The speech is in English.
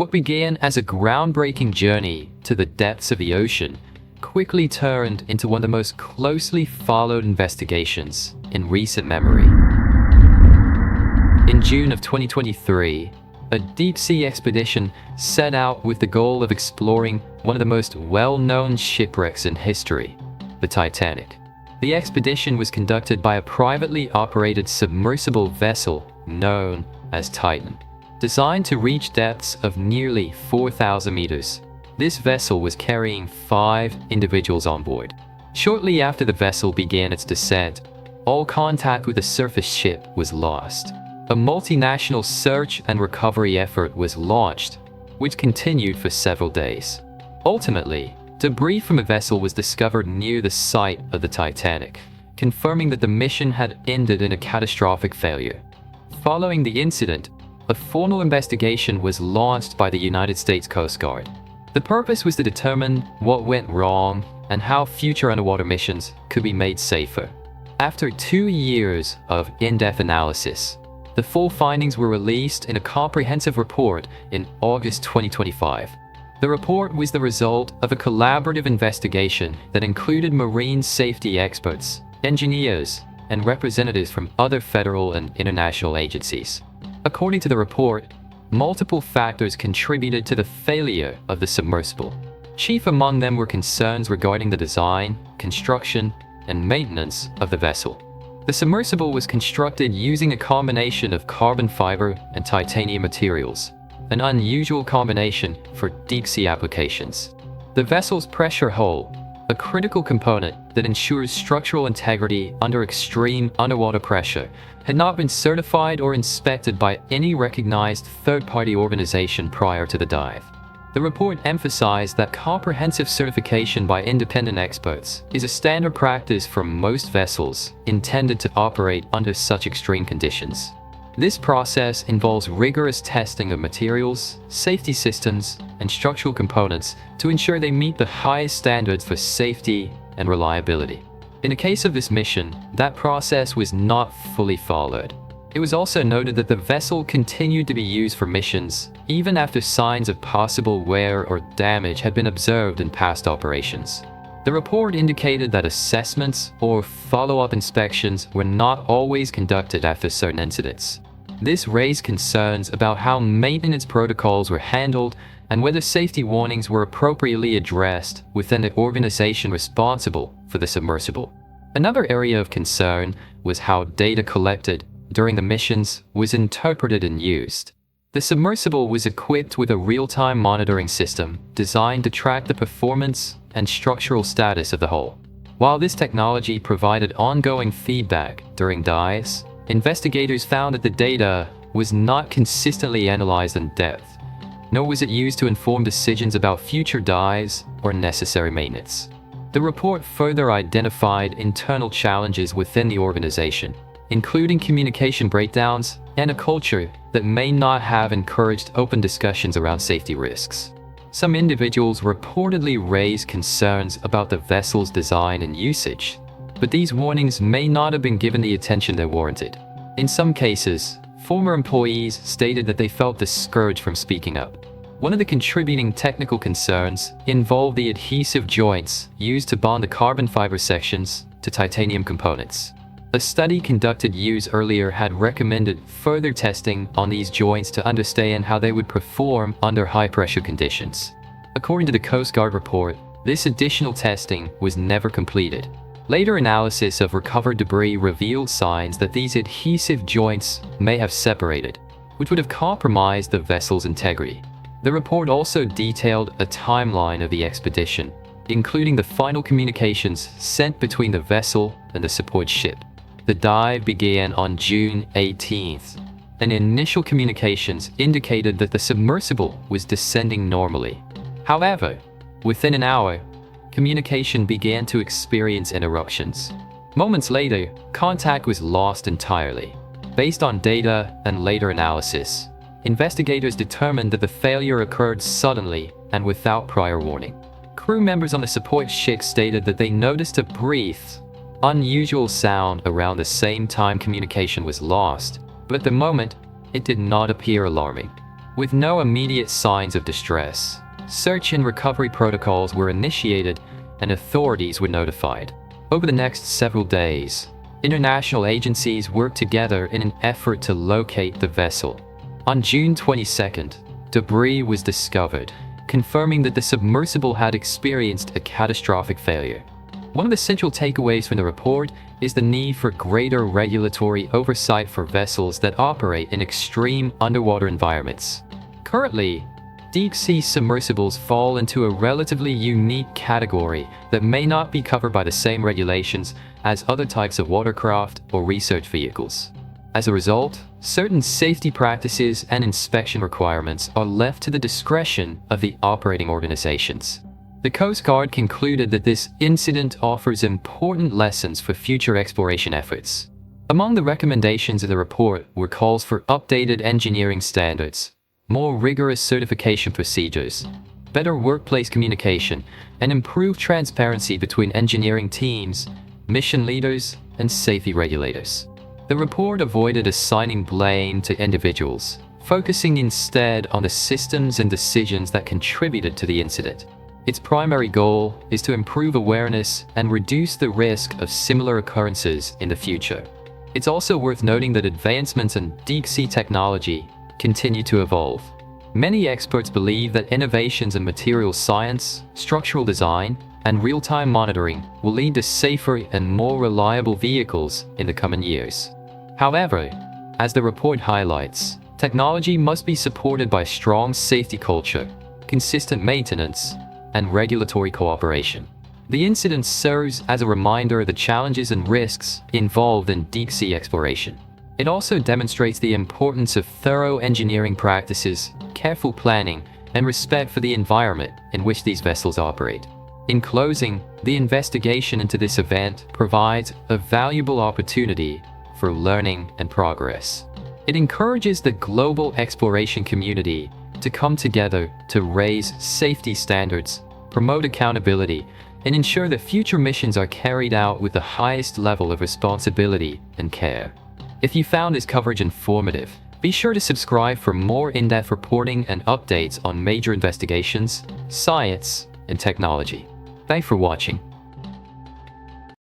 What began as a groundbreaking journey to the depths of the ocean quickly turned into one of the most closely followed investigations in recent memory. In June of 2023, a deep-sea expedition set out with the goal of exploring one of the most well-known shipwrecks in history, the Titanic. The expedition was conducted by a privately operated submersible vessel known as Titan. Designed to reach depths of nearly 4,000 meters, this vessel was carrying 5 individuals on board. Shortly after the vessel began its descent, all contact with the surface ship was lost. A multinational search and recovery effort was launched, which continued for several days. Ultimately, debris from a vessel was discovered near the site of the Titanic, confirming that the mission had ended in a catastrophic failure. Following the incident, a formal investigation was launched by the United States Coast Guard. The purpose was to determine what went wrong and how future underwater missions could be made safer. After 2 years of in-depth analysis, the full findings were released in a comprehensive report in August 2025. The report was the result of a collaborative investigation that included marine safety experts, engineers, and representatives from other federal and international agencies. According to the report, multiple factors contributed to the failure of the submersible. Chief among them were concerns regarding the design, construction, and maintenance of the vessel. The submersible was constructed using a combination of carbon fiber and titanium materials, an unusual combination for deep-sea applications. The vessel's pressure hull, a critical component that ensures structural integrity under extreme underwater pressure, had not been certified or inspected by any recognized third-party organization prior to the dive. The report emphasized that comprehensive certification by independent experts is a standard practice for most vessels intended to operate under such extreme conditions. This process involves rigorous testing of materials, safety systems, and structural components to ensure they meet the highest standards for safety and reliability. In the case of this mission, that process was not fully followed. It was also noted that the vessel continued to be used for missions even after signs of possible wear or damage had been observed in past operations. The report indicated that assessments or follow-up inspections were not always conducted after certain incidents. This raised concerns about how maintenance protocols were handled and whether safety warnings were appropriately addressed within the organization responsible for the submersible. Another area of concern was how data collected during the missions was interpreted and used. The submersible was equipped with a real-time monitoring system designed to track the performance and structural status of the hull. While this technology provided ongoing feedback during dives, investigators found that the data was not consistently analyzed in depth, nor was it used to inform decisions about future dives or necessary maintenance. The report further identified internal challenges within the organization, including communication breakdowns and a culture that may not have encouraged open discussions around safety risks. Some individuals reportedly raised concerns about the vessel's design and usage, but these warnings may not have been given the attention they warranted. In some cases, former employees stated that they felt discouraged from speaking up. One of the contributing technical concerns involved the adhesive joints used to bond the carbon fiber sections to titanium components. A study conducted years earlier had recommended further testing on these joints to understand how they would perform under high-pressure conditions. According to the Coast Guard report, this additional testing was never completed. Later analysis of recovered debris revealed signs that these adhesive joints may have separated, which would have compromised the vessel's integrity. The report also detailed a timeline of the expedition, including the final communications sent between the vessel and the support ship. The dive began on June 18th, and initial communications indicated that the submersible was descending normally. However, within an hour, communication began to experience interruptions. Moments later, contact was lost entirely. Based on data and later analysis, investigators determined that the failure occurred suddenly and without prior warning. Crew members on the support ship stated that they noticed a brief, unusual sound around the same time communication was lost, but at the moment, it did not appear alarming. With no immediate signs of distress, search and recovery protocols were initiated and authorities were notified. Over the next several days, international agencies worked together in an effort to locate the vessel. On June 22nd, debris was discovered, confirming that the submersible had experienced a catastrophic failure. One of the central takeaways from the report is the need for greater regulatory oversight for vessels that operate in extreme underwater environments. Currently, deep-sea submersibles fall into a relatively unique category that may not be covered by the same regulations as other types of watercraft or research vehicles. As a result, certain safety practices and inspection requirements are left to the discretion of the operating organizations. The Coast Guard concluded that this incident offers important lessons for future exploration efforts. Among the recommendations of the report were calls for updated engineering standards, more rigorous certification procedures, better workplace communication, and improved transparency between engineering teams, mission leaders, and safety regulators. The report avoided assigning blame to individuals, focusing instead on the systems and decisions that contributed to the incident. Its primary goal is to improve awareness and reduce the risk of similar occurrences in the future. It's also worth noting that advancements in deep-sea technology continue to evolve. Many experts believe that innovations in materials science, structural design, and real-time monitoring will lead to safer and more reliable vehicles in the coming years. However, as the report highlights, technology must be supported by strong safety culture, consistent maintenance, and regulatory cooperation. The incident serves as a reminder of the challenges and risks involved in deep-sea exploration. It also demonstrates the importance of thorough engineering practices, careful planning, and respect for the environment in which these vessels operate. In closing, the investigation into this event provides a valuable opportunity for learning and progress. It encourages the global exploration community to come together to raise safety standards, promote accountability, and ensure that future missions are carried out with the highest level of responsibility and care. If you found this coverage informative, be sure to subscribe for more in-depth reporting and updates on major investigations, science, and technology. Thanks for watching.